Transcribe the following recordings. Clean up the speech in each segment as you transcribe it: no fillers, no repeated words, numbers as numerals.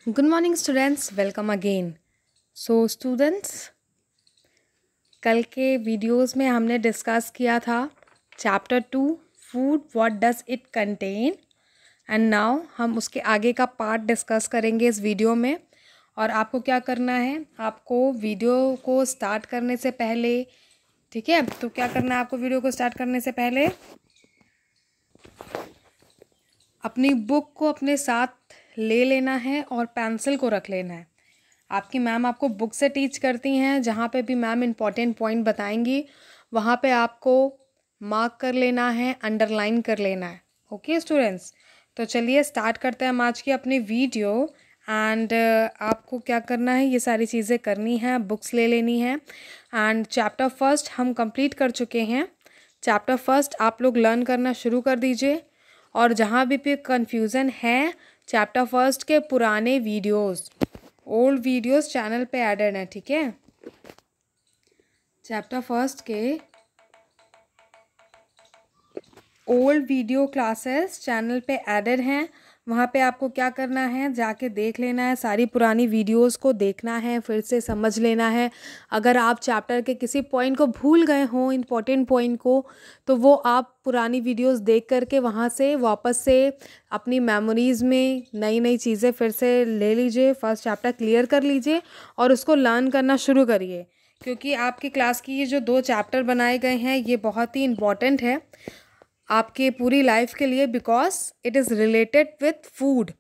Good morning students, welcome again. So students, कल के videos में हमने डिस्कस किया था chapter 2 food what does it contain, and now हम उसके आगे का पार्ट डिस्कस करेंगे इस वीडियो में। और आपको क्या करना है, आपको वीडियो को स्टार्ट करने से पहले, ठीक है, तो क्या करना है आपको वीडियो को स्टार्ट करने से पहले अपनी बुक को अपने साथ ले लेना है और पेंसिल को रख लेना है। आपकी मैम आपको बुक से टीच करती हैं, जहाँ पे भी मैम इम्पॉर्टेंट पॉइंट बताएंगी वहाँ पे आपको मार्क कर लेना है, अंडरलाइन कर लेना है। ओके स्टूडेंट्स, तो चलिए स्टार्ट करते हैं हम आज की अपनी वीडियो। एंड आपको क्या करना है, ये सारी चीज़ें करनी है, बुक्स ले लेनी है। एंड चैप्टर फर्स्ट हम कंप्लीट कर चुके हैं। चैप्टर फर्स्ट आप लोग लर्न करना शुरू कर दीजिए। और जहाँ भी कन्फ्यूज़न है, चैप्टर फर्स्ट के पुराने वीडियोस, ओल्ड वीडियोस चैनल पे एडेड है, ठीक है। चैप्टर फर्स्ट के ओल्ड वीडियो क्लासेस चैनल पे एडेड हैं। वहाँ पे आपको क्या करना है, जाके देख लेना है, सारी पुरानी वीडियोस को देखना है, फिर से समझ लेना है। अगर आप चैप्टर के किसी पॉइंट को भूल गए हों, इम्पॉर्टेंट पॉइंट को, तो वो आप पुरानी वीडियोस देख करके वहाँ से वापस से अपनी मेमोरीज़ में नई नई चीज़ें फिर से ले लीजिए, फर्स्ट चैप्टर क्लियर कर लीजिए और उसको लर्न करना शुरू करिए। क्योंकि आपकी क्लास की ये जो 2 चैप्टर बनाए गए हैं, ये बहुत ही इम्पॉर्टेंट है आपके पूरी लाइफ के लिए, because it is related with food,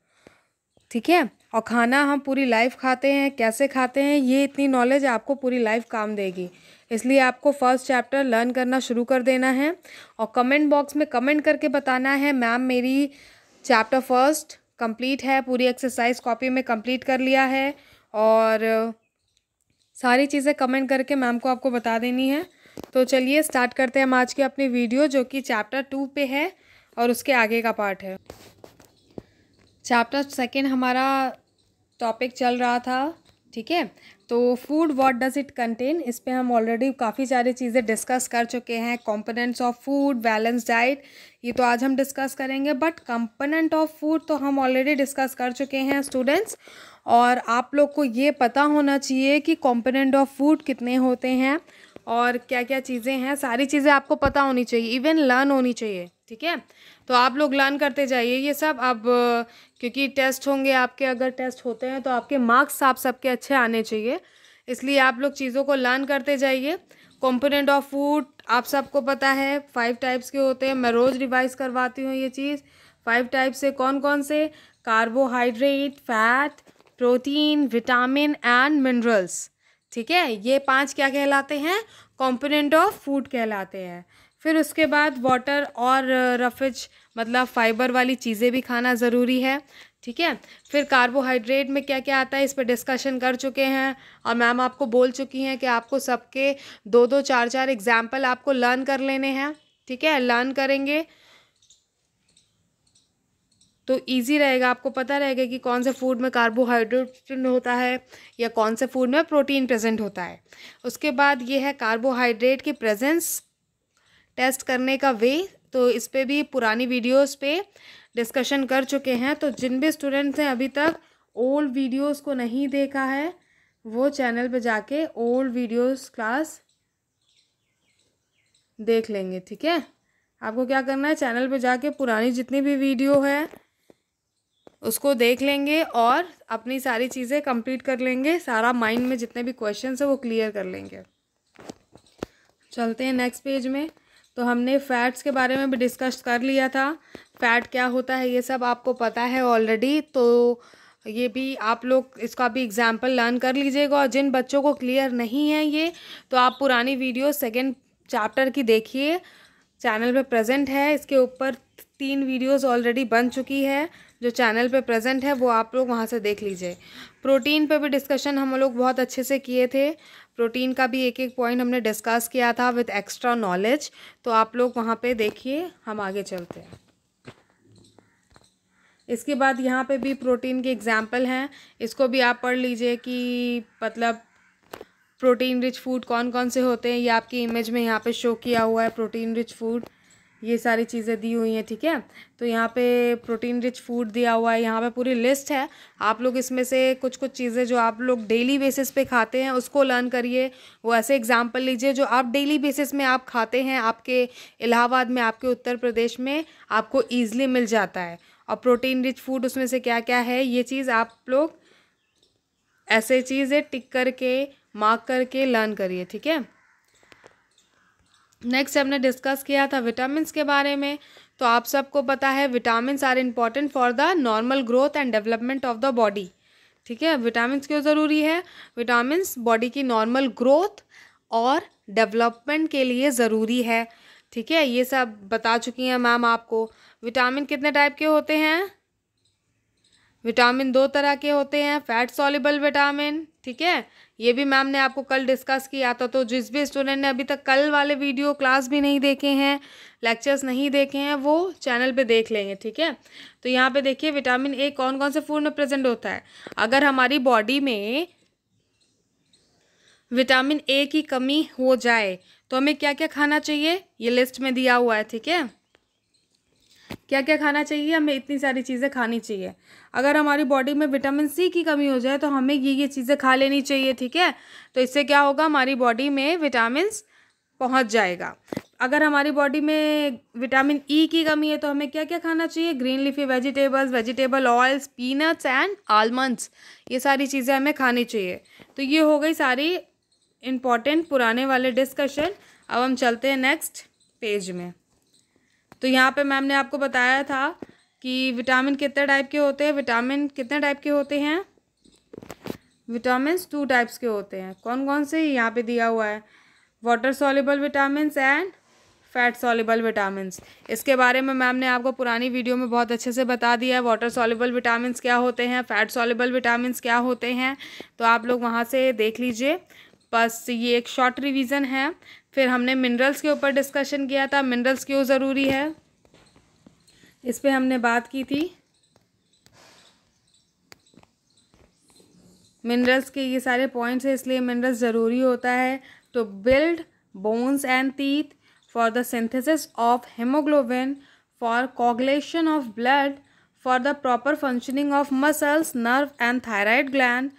ठीक है। और खाना हम पूरी लाइफ खाते हैं, कैसे खाते हैं, ये इतनी नॉलेज आपको पूरी लाइफ काम देगी। इसलिए आपको फर्स्ट चैप्टर लर्न करना शुरू कर देना है और कमेंट बॉक्स में कमेंट करके बताना है, मैम मेरी चैप्टर फर्स्ट कंप्लीट है, पूरी एक्सरसाइज कॉपी में कंप्लीट कर लिया है। और सारी चीज़ें कमेंट करके मैम को आपको बता देनी है। तो चलिए स्टार्ट करते हैं हम आज की अपनी वीडियो, जो कि चैप्टर 2 पे है और उसके आगे का पार्ट है। चैप्टर सेकेंड हमारा टॉपिक चल रहा था, ठीक है। तो food what does it contain, इस पे हम ऑलरेडी काफ़ी सारी चीज़ें डिस्कस कर चुके हैं। Components of food, balance diet, ये तो आज हम डिस्कस करेंगे। बट कंपोनेंट ऑफ फूड तो हम ऑलरेडी डिस्कस कर चुके हैं स्टूडेंट्स। और आप लोग को ये पता होना चाहिए कि कंपोनेंट ऑफ फूड कितने होते हैं और क्या क्या चीज़ें हैं, सारी चीज़ें आपको पता होनी चाहिए, इवन लर्न होनी चाहिए, ठीक है। तो आप लोग लर्न करते जाइए ये सब। अब क्योंकि टेस्ट होंगे आपके, अगर टेस्ट होते हैं तो आपके मार्क्स आप सबके अच्छे आने चाहिए, इसलिए आप लोग चीज़ों को लर्न करते जाइए। कंपोनेंट ऑफ फूड आप सबको पता है 5 टाइप्स के होते हैं, मैं रोज़ रिवाइज करवाती हूँ ये चीज़। 5 टाइप से कौन कौन से, carbohydrate, fat, protein, vitamin and minerals, ठीक है। ये 5 क्या कहलाते हैं, कंपोनेंट ऑफ फूड कहलाते हैं। फिर उसके बाद वाटर और रफेज मतलब फाइबर वाली चीज़ें भी खाना ज़रूरी है, ठीक है। फिर कार्बोहाइड्रेट में क्या क्या आता है, इस पर डिस्कशन कर चुके हैं और मैम आपको बोल चुकी हैं कि आपको सबके 2-2, 4-4 एग्जाम्पल आपको लर्न कर लेने हैं, ठीक है। लर्न करेंगे तो इजी रहेगा, आपको पता रहेगा कि कौन से फूड में कार्बोहाइड्रेट होता है या कौन से फूड में प्रोटीन प्रेजेंट होता है। उसके बाद ये है कार्बोहाइड्रेट की प्रेजेंस टेस्ट करने का वे, तो इस पे भी पुरानी वीडियोस पे डिस्कशन कर चुके हैं। तो जिन भी स्टूडेंट्स हैं अभी तक ओल्ड वीडियोस को नहीं देखा है, वो चैनल पे जाके ओल्ड वीडियोस क्लास देख लेंगे, ठीक है। आपको क्या करना है, चैनल पे जाके पुरानी जितनी भी वीडियो है उसको देख लेंगे और अपनी सारी चीज़ें कंप्लीट कर लेंगे, सारा माइंड में जितने भी क्वेश्चंस है वो क्लियर कर लेंगे। चलते हैं नेक्स्ट पेज में। तो हमने फैट्स के बारे में भी डिस्कस कर लिया था, फैट क्या होता है ये सब आपको पता है ऑलरेडी। तो ये भी आप लोग इसका भी एग्जाम्पल लर्न कर लीजिएगा। और जिन बच्चों को क्लियर नहीं है ये, तो आप पुरानी वीडियो सेकेंड चैप्टर की देखिए, चैनल पे प्रेजेंट है। इसके ऊपर 3 वीडियोस ऑलरेडी बन चुकी है जो चैनल पे प्रेजेंट है, वो आप लोग वहाँ से देख लीजिए। प्रोटीन पे भी डिस्कशन हम लोग बहुत अच्छे से किए थे, प्रोटीन का भी एक एक पॉइंट हमने डिस्कस किया था विद एक्स्ट्रा नॉलेज, तो आप लोग वहाँ पे देखिए। हम आगे चलते हैं। इसके बाद यहाँ पे भी प्रोटीन के एग्जाम्पल हैं, इसको भी आप पढ़ लीजिए कि मतलब प्रोटीन रिच फूड कौन कौन से होते हैं। ये आपकी इमेज में यहाँ पे शो किया हुआ है प्रोटीन रिच फूड, ये सारी चीज़ें दी हुई हैं, ठीक है। तो यहाँ पे प्रोटीन रिच फूड दिया हुआ है, यहाँ पे पूरी लिस्ट है। आप लोग इसमें से कुछ कुछ चीज़ें जो आप लोग डेली बेसिस पे खाते हैं उसको लर्न करिए। वो ऐसे एग्जांपल लीजिए जो आप डेली बेसिस में आप खाते हैं, आपके इलाहाबाद में, आपके उत्तर प्रदेश में आपको ईजिली मिल जाता है। और प्रोटीन रिच फूड उसमें से क्या क्या है, ये चीज़ आप लोग ऐसे चीज़ें टिक करके मार्क करके लर्न करिए, ठीक है। नेक्स्ट हमने डिस्कस किया था विटामिन्स के बारे में। तो आप सबको पता है vitamins are important for the normal growth and development of the body, ठीक है। विटामिन्स क्यों ज़रूरी है? विटामिन्स बॉडी की नॉर्मल ग्रोथ और डेवलपमेंट के लिए ज़रूरी है, ठीक है। ये सब बता चुकी हैं मैम आपको। विटामिन कितने टाइप के होते हैं? विटामिन 2 तरह के होते हैं, फैट सॉल्युबल विटामिन, ठीक है। ये भी मैम ने आपको कल डिस्कस किया था। तो जिस भी स्टूडेंट ने अभी तक कल वाले वीडियो क्लास भी नहीं देखे हैं, लेक्चर्स नहीं देखे हैं, वो चैनल पे देख लेंगे, ठीक है। तो यहाँ पे देखिए विटामिन ए कौन कौन से फूड में प्रेजेंट होता है। अगर हमारी बॉडी में विटामिन ए की कमी हो जाए तो हमें क्या क्या खाना चाहिए, ये लिस्ट में दिया हुआ है, ठीक है। क्या क्या खाना चाहिए, हमें इतनी सारी चीज़ें खानी चाहिए। अगर हमारी बॉडी में विटामिन सी की कमी हो जाए तो हमें ये चीज़ें खा लेनी चाहिए, ठीक है। तो इससे क्या होगा, हमारी बॉडी में विटामिन्स पहुंच जाएगा। अगर हमारी बॉडी में विटामिन ई की कमी है तो हमें क्या क्या खाना चाहिए, green leafy vegetables, vegetable oils, peanuts and almonds, ये सारी चीज़ें हमें खानी चाहिए। तो ये हो गई सारी इम्पॉर्टेंट पुराने वाले डिस्कशन। अब हम चलते हैं नेक्स्ट पेज में। तो यहाँ पे मैम ने आपको बताया था कि विटामिन कितने टाइप के होते हैं। विटामिन कितने टाइप के होते हैं? विटामिन्स 2 टाइप्स के होते हैं। कौन कौन से? यहाँ पे दिया हुआ है, water soluble vitamins and fat soluble vitamins. इसके बारे में मैम ने आपको पुरानी वीडियो में बहुत अच्छे से बता दिया है। वाटर सॉल्युबल विटामिन्स क्या होते हैं, फैट सॉल्युबल विटामिन्स क्या होते हैं, तो आप लोग वहाँ से देख लीजिए। बस ये एक शॉर्ट रिवीजन है। फिर हमने मिनरल्स के ऊपर डिस्कशन किया था, मिनरल्स क्यों ज़रूरी है, इस पे हमने बात की थी। मिनरल्स के ये सारे पॉइंट्स हैं, इसलिए मिनरल्स ज़रूरी होता है to build bones and teeth, for the synthesis of haemoglobin, for coagulation of blood, for the proper functioning of muscles, nerve and thyroid gland.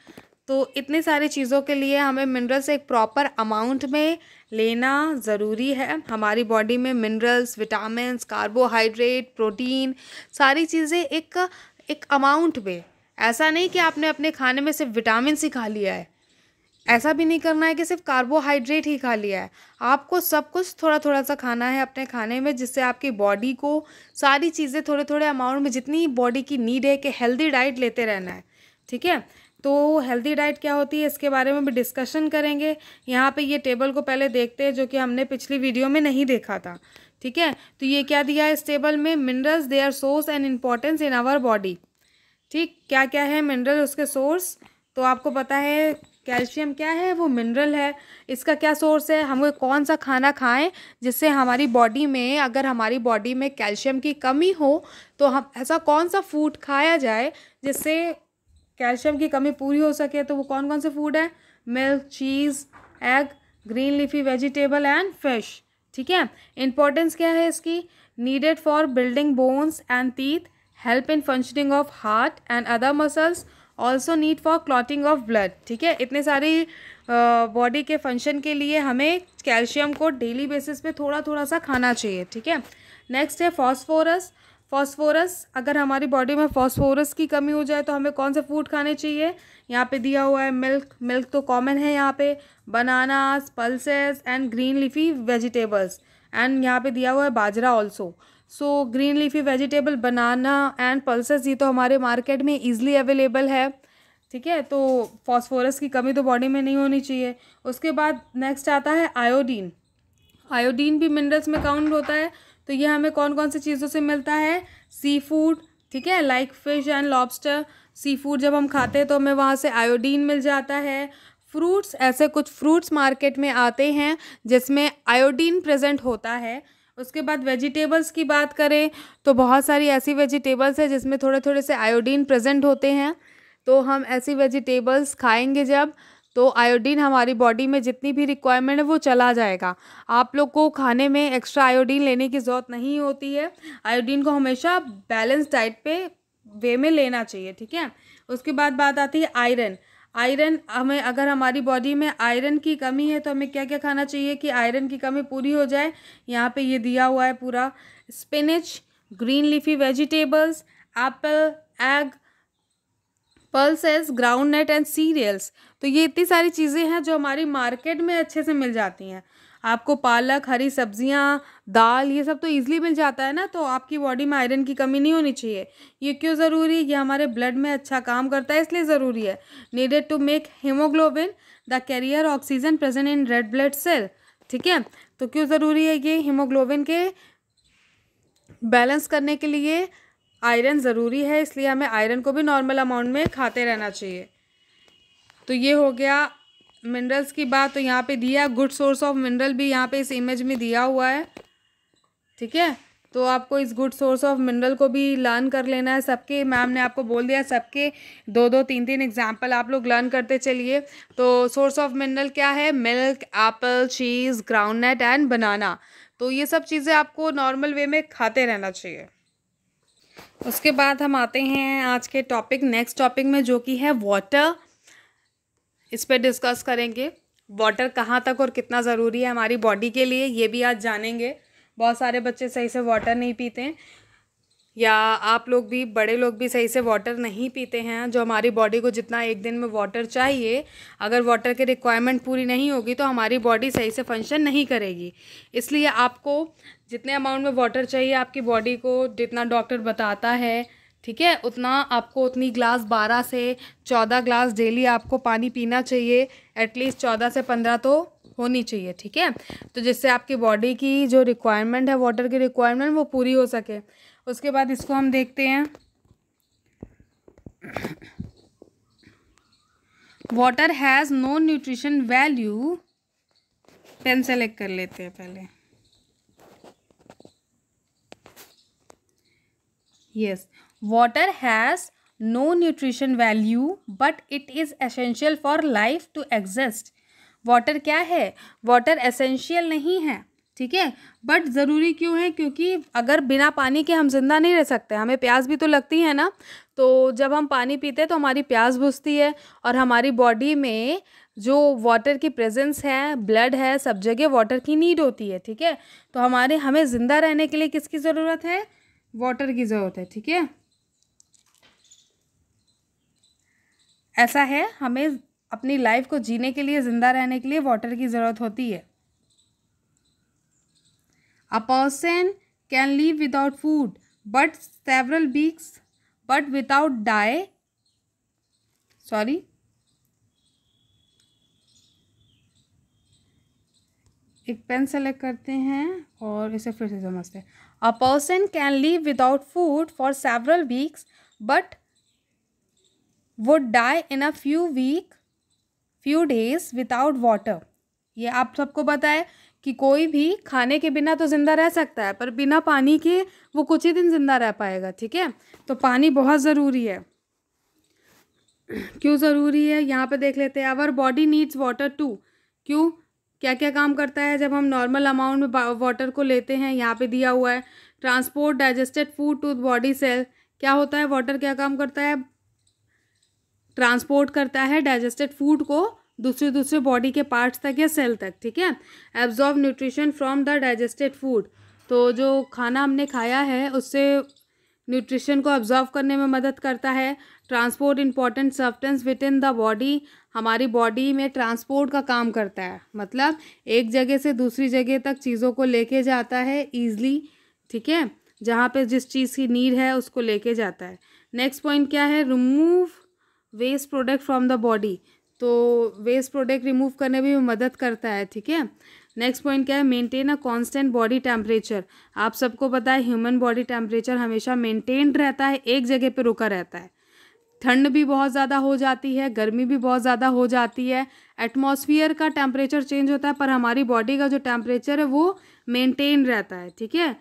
तो इतनी सारी चीज़ों के लिए हमें मिनरल्स एक प्रॉपर अमाउंट में लेना ज़रूरी है। हमारी बॉडी में मिनरल्स, विटामिन्स, कार्बोहाइड्रेट, प्रोटीन, सारी चीज़ें एक अमाउंट में, ऐसा नहीं कि आपने अपने खाने में सिर्फ विटामिन ही खा लिया है, ऐसा भी नहीं करना है कि सिर्फ कार्बोहाइड्रेट ही खा लिया है। आपको सब कुछ थोड़ा थोड़ा सा खाना है अपने खाने में, जिससे आपकी बॉडी को सारी चीज़ें थोड़े थोड़े अमाउंट में, जितनी बॉडी की नीड है, कि हेल्दी डाइट लेते रहना है, ठीक है। तो हेल्दी डाइट क्या होती है इसके बारे में भी डिस्कशन करेंगे। यहाँ पे ये टेबल को पहले देखते हैं, जो कि हमने पिछली वीडियो में नहीं देखा था, ठीक है। तो ये क्या दिया है इस टेबल में, minerals they are source and importance in our body, ठीक। क्या क्या है मिनरल, उसके सोर्स। तो आपको पता है कैल्शियम क्या है, वो मिनरल है। इसका क्या सोर्स है, हमें कौन सा खाना खाएं जिससे हमारी बॉडी में, अगर हमारी बॉडी में कैल्शियम की कमी हो तो हम ऐसा कौन सा फूड खाया जाए जिससे कैल्शियम की कमी पूरी हो सके। तो वो कौन कौन से फूड है, milk, cheese, egg, green leafy vegetable and fish, ठीक है। इंपॉर्टेंस क्या है इसकी, needed for building bones and teeth, help in functioning of heart and other muscles, also need for clotting of blood, ठीक है। इतने सारी बॉडी के फंक्शन के लिए हमें कैल्शियम को डेली बेसिस पे थोड़ा थोड़ा सा खाना चाहिए, ठीक है। नेक्स्ट है फॉस्फोरस। फॉस्फोरस, अगर हमारी बॉडी में फॉस्फोरस की कमी हो जाए तो हमें कौन से फूड खाने चाहिए। यहाँ पे दिया हुआ है मिल्क, मिल्क तो कॉमन है यहाँ पे, bananas, pulses and green leafy vegetables, and यहाँ पे दिया हुआ है बाजरा also. So green leafy vegetable, banana and pulses, ये तो हमारे मार्केट में ईजिली अवेलेबल है, ठीक है। तो फॉस्फोरस की कमी तो बॉडी में नहीं होनी चाहिए। उसके बाद नेक्स्ट आता है आयोडीन। आयोडीन भी मिनरल्स में काउंट होता है। तो ये हमें कौन कौन सी चीज़ों से मिलता है, सी फूड, ठीक है, like fish and lobster. Sea food जब हम खाते हैं तो हमें वहाँ से आयोडीन मिल जाता है। फ्रूट्स, ऐसे कुछ फ्रूट्स मार्केट में आते हैं जिसमें आयोडीन प्रेजेंट होता है। उसके बाद वेजिटेबल्स की बात करें तो बहुत सारी ऐसी वेजिटेबल्स है जिसमें थोड़े थोड़े से आयोडीन प्रेजेंट होते हैं। तो हम ऐसी वेजिटेबल्स खाएंगे जब, तो आयोडीन हमारी बॉडी में जितनी भी रिक्वायरमेंट है वो चला जाएगा। आप लोग को खाने में एक्स्ट्रा आयोडीन लेने की ज़रूरत नहीं होती है। आयोडीन को हमेशा बैलेंस डाइट पे वे में लेना चाहिए, ठीक है। उसके बाद बात आती है आयरन। आयरन हमें, अगर हमारी बॉडी में आयरन की कमी है तो हमें क्या क्या खाना चाहिए कि आयरन की कमी पूरी हो जाए। यहाँ पे ये दिया हुआ है पूरा, spinach, green leafy vegetables, apple, egg, pulses, ground nut and cereals. तो ये इतनी सारी चीज़ें हैं जो हमारी मार्केट में अच्छे से मिल जाती हैं। आपको पालक, हरी सब्जियां, दाल, ये सब तो ईजिली मिल जाता है ना, तो आपकी बॉडी में आयरन की कमी नहीं होनी चाहिए। ये क्यों ज़रूरी है? ये हमारे ब्लड में अच्छा काम करता है इसलिए ज़रूरी है। Needed to make haemoglobin the carrier oxygen present in red blood cell, ठीक है। तो क्यों ज़रूरी है? ये हीमोग्लोबिन के बैलेंस करने के लिए आयरन ज़रूरी है, इसलिए हमें आयरन को भी नॉर्मल अमाउंट में खाते रहना चाहिए। तो ये हो गया मिनरल्स की बात। तो यहाँ पे दिया गुड सोर्स ऑफ मिनरल भी यहाँ पे इस इमेज में दिया हुआ है, ठीक है। तो आपको इस गुड सोर्स ऑफ मिनरल को भी लर्न कर लेना है। सबके मैम ने आपको बोल दिया, सबके 2-2, 3-3 एग्जाम्पल आप लोग लर्न करते चलिए। तो सोर्स ऑफ मिनरल क्या है? Milk, apple, cheese, groundnut and banana. तो ये सब चीज़ें आपको नॉर्मल वे में खाते रहना चाहिए। उसके बाद हम आते हैं आज के टॉपिक, नेक्स्ट टॉपिक में, जो कि है वाटर। इस पर डिस्कस करेंगे वाटर कहाँ तक और कितना ज़रूरी है हमारी बॉडी के लिए, ये भी आज जानेंगे। बहुत सारे बच्चे सही से वाटर नहीं पीते हैं, या आप लोग भी, बड़े लोग भी सही से वाटर नहीं पीते हैं। जो हमारी बॉडी को जितना एक दिन में वाटर चाहिए, अगर वाटर की रिक्वायरमेंट पूरी नहीं होगी तो हमारी बॉडी सही से फंक्शन नहीं करेगी। इसलिए आपको जितने अमाउंट में वाटर चाहिए आपकी बॉडी को, जितना डॉक्टर बताता है, ठीक है, उतना आपको, उतनी ग्लास 12 से 14 ग्लास डेली आपको पानी पीना चाहिए। एटलीस्ट 14 से 15 तो होनी चाहिए, ठीक है। तो जिससे आपकी बॉडी की जो रिक्वायरमेंट है, वाटर की रिक्वायरमेंट, वो पूरी हो सके। उसके बाद इसको हम देखते हैं, water has no nutrition value. Pen select कर लेते हैं पहले। Yes, water has no nutrition value but it is essential for life to exist. Water क्या है? वाटर एसेंशियल नहीं है, ठीक है, बट ज़रूरी क्यों है? क्योंकि अगर बिना पानी के हम जिंदा नहीं रह सकते, हमें प्यास भी तो लगती है ना। तो जब हम पानी पीते हैं तो हमारी प्यास बुझती है, और हमारी बॉडी में जो वाटर की प्रेजेंस है, ब्लड है, सब जगह वाटर की नीड होती है, ठीक है। तो हमें ज़िंदा रहने के लिए किसकी ज़रूरत है? वाटर की ज़रूरत है, ठीक है। ऐसा है, हमें अपनी लाइफ को जीने के लिए, ज़िंदा रहने के लिए वाटर की ज़रूरत होती है। A person can live without food, but several weeks, but without die. Sorry. एक पेन सेलेक्ट करते हैं और इसे फिर से समझते हैं। A person can live without food for several weeks, but would die in a few days without water. ये आप सबको पता है कि कोई भी खाने के बिना तो ज़िंदा रह सकता है, पर बिना पानी के वो कुछ ही दिन ज़िंदा रह पाएगा, ठीक है। तो पानी बहुत ज़रूरी है। क्यों ज़रूरी है यहाँ पे देख लेते हैं। Our body needs water too. क्यों? क्या क्या काम करता है जब हम नॉर्मल अमाउंट में वाटर को लेते हैं? यहाँ पे दिया हुआ है, transport digested food to body cell. क्या होता है? वाटर क्या काम करता है? ट्रांसपोर्ट करता है डाइजेस्टेड फूड को दूसरे बॉडी के पार्ट्स तक या सेल तक, ठीक है। Absorb nutrition from the digested food. तो जो खाना हमने खाया है उससे न्यूट्रिशन को एब्जॉर्ब करने में मदद करता है। Transport important substance with in the body. हमारी बॉडी में ट्रांसपोर्ट का काम करता है, मतलब एक जगह से दूसरी जगह तक चीज़ों को लेके जाता है ईजली, ठीक है। जहाँ पे जिस चीज़ की नीड है उसको लेके जाता है। नेक्स्ट पॉइंट क्या है? Remove waste product from the body. तो वेस्ट प्रोडक्ट रिमूव करने में भी मदद करता है, ठीक है। नेक्स्ट पॉइंट क्या है? Maintain a constant body temperature. आप सबको पता है ह्यूमन बॉडी टेम्परेचर हमेशा मेंटेन्ड रहता है, एक जगह पे रुका रहता है। ठंड भी बहुत ज़्यादा हो जाती है, गर्मी भी बहुत ज़्यादा हो जाती है, एटमॉस्फेयर का टेम्परेचर चेंज होता है, पर हमारी बॉडी का जो टेम्परेचर है वो मेंटेन रहता है, ठीक है।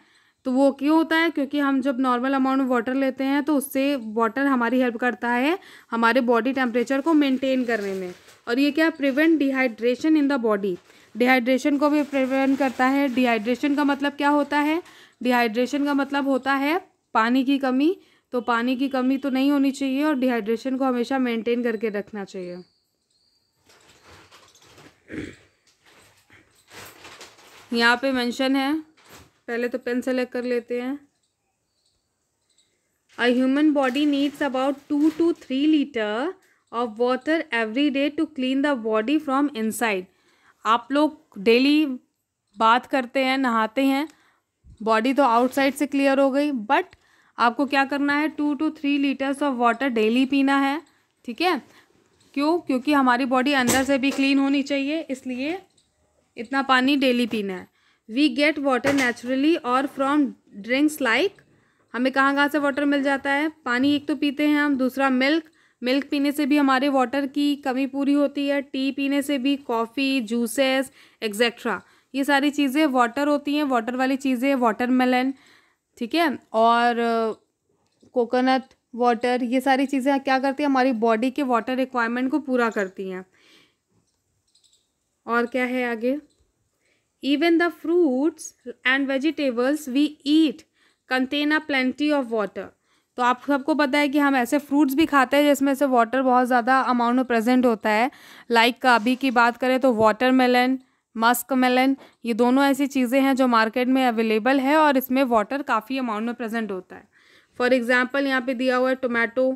तो वो क्यों होता है? क्योंकि हम जब नॉर्मल अमाउंट में वाटर लेते हैं तो उससे वाटर हमारी हेल्प करता है हमारे बॉडी टेम्परेचर को मेंटेन करने में। और ये क्या prevent dehydration in the body, dehydration को भी प्रिवेंट करता है। डिहाइड्रेशन का मतलब क्या होता है, डिहाइड्रेशन का मतलब होता है पानी की कमी, तो पानी की कमी तो नहीं होनी चाहिए और डिहाइड्रेशन को हमेशा मेंटेन करके रखना चाहिए। यहाँ पे मेंशन है, पहले तो पेन सेलेक्ट कर लेते हैं। A human body needs about 2 to 3 litre of water every day to clean the body from inside। आप लोग डेली बात करते हैं, नहाते हैं, बॉडी तो आउटसाइड से क्लियर हो गई, बट आपको क्या करना है, 2 to 3 litres of water daily पीना है। ठीक है, क्यों? क्योंकि हमारी बॉडी अंदर से भी क्लीन होनी चाहिए, इसलिए इतना पानी डेली पीना है। वी गेट वाटर नेचुरली और फ्रॉम ड्रिंक्स लाइक, हमें कहाँ कहाँ से वाटर मिल जाता है, पानी एक तो पीते हैं हम, दूसरा मिल्क, मिल्क पीने से भी हमारे वाटर की कमी पूरी होती है, टी पीने से भी, कॉफ़ी, जूसेस एक्सेट्रा, ये सारी चीज़ें वाटर होती हैं, वाटर वाली चीज़ें, वाटरमेलन, ठीक है, और कोकोनट वाटर, ये सारी चीज़ें क्या करती हैं, हमारी बॉडी के वाटर रिक्वायरमेंट को पूरा करती हैं। और क्या है आगे, even the fruits and vegetables we eat contain a plenty of water. तो आप सबको पता है कि हम ऐसे फ्रूट्स भी खाते हैं जिसमें से वाटर बहुत ज़्यादा अमाउंट में प्रेजेंट होता है। लाइक अभी की बात करें तो वाटरमेलन, मस्क मेलन, ये दोनों ऐसी चीज़ें हैं जो मार्केट में अवेलेबल है और इसमें वाटर काफ़ी अमाउंट में प्रेजेंट होता है। फॉर एग्जांपल यहाँ पे दिया हुआ है टोमेटो,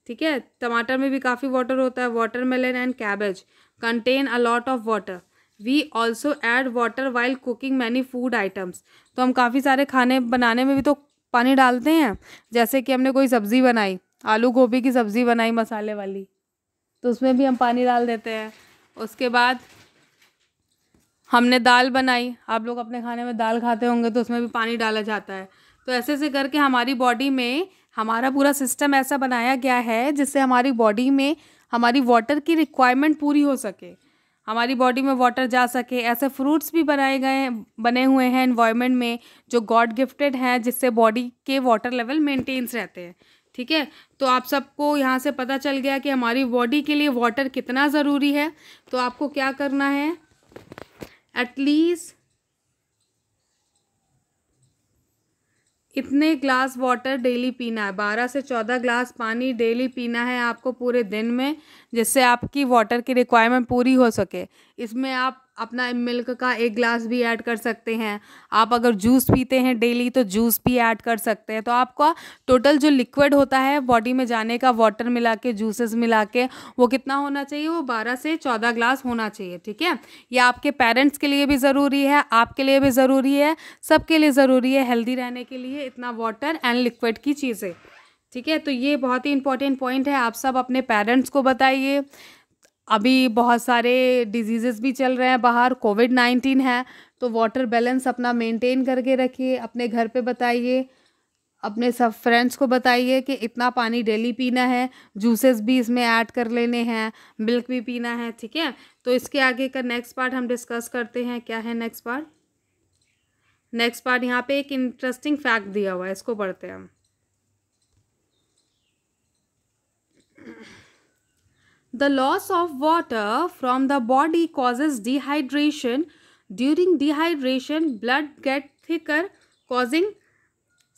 ठीक है, टमाटर में भी काफ़ी वाटर होता है। Watermelon and cabbage contain a lot of water. We also add water while cooking many food items. तो हम काफ़ी सारे खाने बनाने में भी तो पानी डालते हैं, जैसे कि हमने कोई सब्ज़ी बनाई, आलू गोभी की सब्ज़ी बनाई मसाले वाली, तो उसमें भी हम पानी डाल देते हैं। उसके बाद हमने दाल बनाई, आप लोग अपने खाने में दाल खाते होंगे तो उसमें भी पानी डाला जाता है। तो ऐसे ऐसे करके हमारी बॉडी में हमारा पूरा सिस्टम ऐसा बनाया गया है जिससे हमारी बॉडी में हमारी वाटर की रिक्वायरमेंट पूरी हो सके, हमारी बॉडी में वाटर जा सके। ऐसे फ्रूट्स भी बनाए गए हैं, बने हुए हैं एनवायरनमेंट में, जो गॉड गिफ्टेड हैं, जिससे बॉडी के वाटर लेवल मेंटेन्स रहते हैं। ठीक है, तो आप सबको यहाँ से पता चल गया कि हमारी बॉडी के लिए वाटर कितना ज़रूरी है। तो आपको क्या करना है, एटलीस्ट इतने ग्लास वाटर डेली पीना है, 12 से 14 ग्लास पानी डेली पीना है आपको पूरे दिन में, जिससे आपकी वाटर की रिक्वायरमेंट पूरी हो सके। इसमें आप अपना मिल्क का 1 ग्लास भी ऐड कर सकते हैं। आप अगर जूस पीते हैं डेली तो जूस भी ऐड कर सकते हैं। तो आपका टोटल जो लिक्विड होता है बॉडी में जाने का, वाटर मिला के, जूसेस मिला के, वो कितना होना चाहिए, वो 12 से 14 ग्लास होना चाहिए। ठीक है, ये आपके पेरेंट्स के लिए भी ज़रूरी है, आपके लिए भी ज़रूरी है, सबके लिए ज़रूरी है हेल्दी रहने के लिए इतना वाटर एंड लिक्विड की चीज़ें। ठीक है, तो ये बहुत ही इंपॉर्टेंट पॉइंट है, आप सब अपने पेरेंट्स को बताइए। अभी बहुत सारे डिजीज़ेस भी चल रहे हैं बाहर, कोविड-19 है, तो वाटर बैलेंस अपना मेंटेन करके रखिए, अपने घर पे बताइए, अपने सब फ्रेंड्स को बताइए कि इतना पानी डेली पीना है, जूसेस भी इसमें ऐड कर लेने हैं, मिल्क भी पीना है। ठीक है, तो इसके आगे का नेक्स्ट पार्ट हम डिस्कस करते हैं। क्या है नेक्स्ट पार्ट? नेक्स्ट पार्ट यहाँ पे एक इंटरेस्टिंग फैक्ट दिया हुआ है, इसको पढ़ते हैं हम। The loss of water from the body causes dehydration. During dehydration, blood gets thicker, causing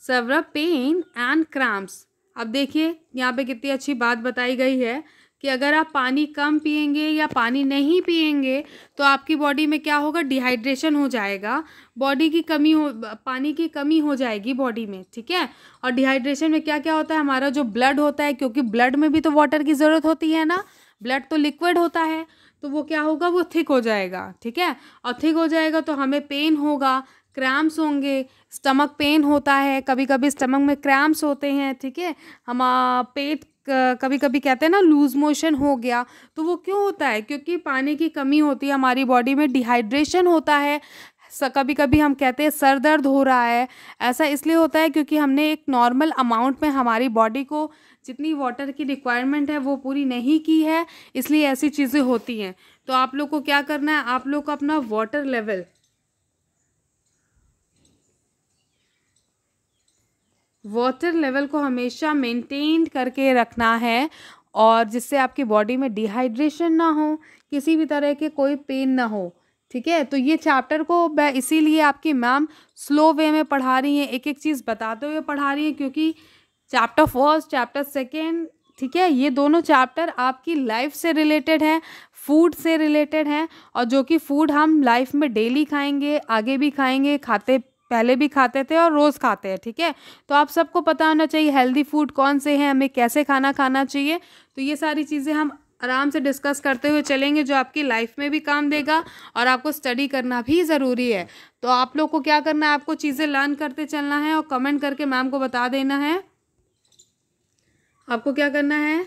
severe pain and cramps. अब देखिए यहाँ पे कितनी अच्छी बात बताई गई है कि अगर आप पानी कम पिएंगे या पानी नहीं पिएंगे तो आपकी बॉडी में क्या होगा, डिहाइड्रेशन हो जाएगा, बॉडी की कमी हो, पानी की कमी हो जाएगी बॉडी में। ठीक है, और डिहाइड्रेशन में क्या क्या होता है, हमारा जो ब्लड होता है, क्योंकि ब्लड में भी तो वाटर की ज़रूरत होती है ना, ब्लड तो लिक्विड होता है, तो वो क्या होगा, वो थिक हो जाएगा। ठीक है, और थिक हो जाएगा तो हमें पेन होगा, क्रैम्प्स होंगे, स्टमक पेन होता है, कभी कभी स्टमक में क्रैम्प्स होते हैं। ठीक है, हम पेट कभी कभी कहते हैं ना लूज मोशन हो गया, तो वो क्यों होता है, क्योंकि पानी की कमी होती है हमारी बॉडी में, डिहाइड्रेशन होता है। कभी कभी हम कहते हैं सर दर्द हो रहा है, ऐसा इसलिए होता है क्योंकि हमने एक नॉर्मल अमाउंट में हमारी बॉडी को जितनी वाटर की रिक्वायरमेंट है वो पूरी नहीं की है, इसलिए ऐसी चीज़ें होती हैं। तो आप लोग को क्या करना है, आप लोग को अपना वाटर लेवल को हमेशा मेंटेन करके रखना है, और जिससे आपकी बॉडी में डिहाइड्रेशन ना हो, किसी भी तरह के कोई पेन ना हो। ठीक है, तो ये चैप्टर को मैं इसीलिए आपकी मैम स्लो वे में पढ़ा रही हैं, एक एक चीज़ बताते हुए पढ़ा रही हैं, क्योंकि चैप्टर फर्स्ट, चैप्टर सेकेंड, ठीक है, ये दोनों चैप्टर आपकी लाइफ से रिलेटेड हैं, फूड से रिलेटेड हैं, और जो कि फूड हम लाइफ में डेली खाएंगे, आगे भी खाएंगे, खाते पहले भी खाते थे और रोज़ खाते हैं। ठीक है, तो आप सबको पता होना चाहिए हेल्दी फूड कौन से हैं, हमें कैसे खाना चाहिए। तो ये सारी चीज़ें हम आराम से डिस्कस करते हुए चलेंगे, जो आपकी लाइफ में भी काम देगा, और आपको स्टडी करना भी ज़रूरी है। तो आप लोग को क्या करना है, आपको चीज़ें लर्न करते चलना है और कमेंट करके मैम को बता देना है। आपको क्या करना है,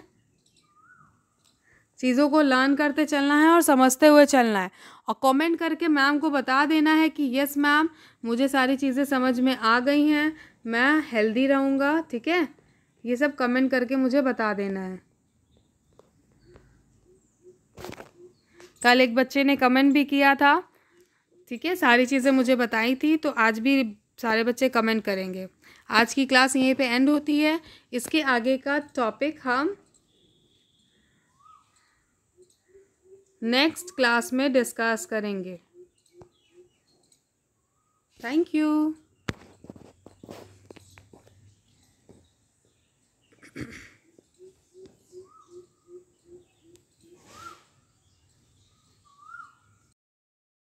चीज़ों को लर्न करते चलना है और समझते हुए चलना है, और कमेंट करके मैम को बता देना है कि यस मैम, मुझे सारी चीज़ें समझ में आ गई हैं, मैं हेल्दी रहूँगा। ठीक है, ये सब कमेंट करके मुझे बता देना है। कल एक बच्चे ने कमेंट भी किया था, ठीक है, सारी चीज़ें मुझे बताई थी, तो आज भी सारे बच्चे कमेंट करेंगे। आज की क्लास यहीं पे एंड होती है, इसके आगे का टॉपिक हम नेक्स्ट क्लास में डिस्कस करेंगे। Thank you.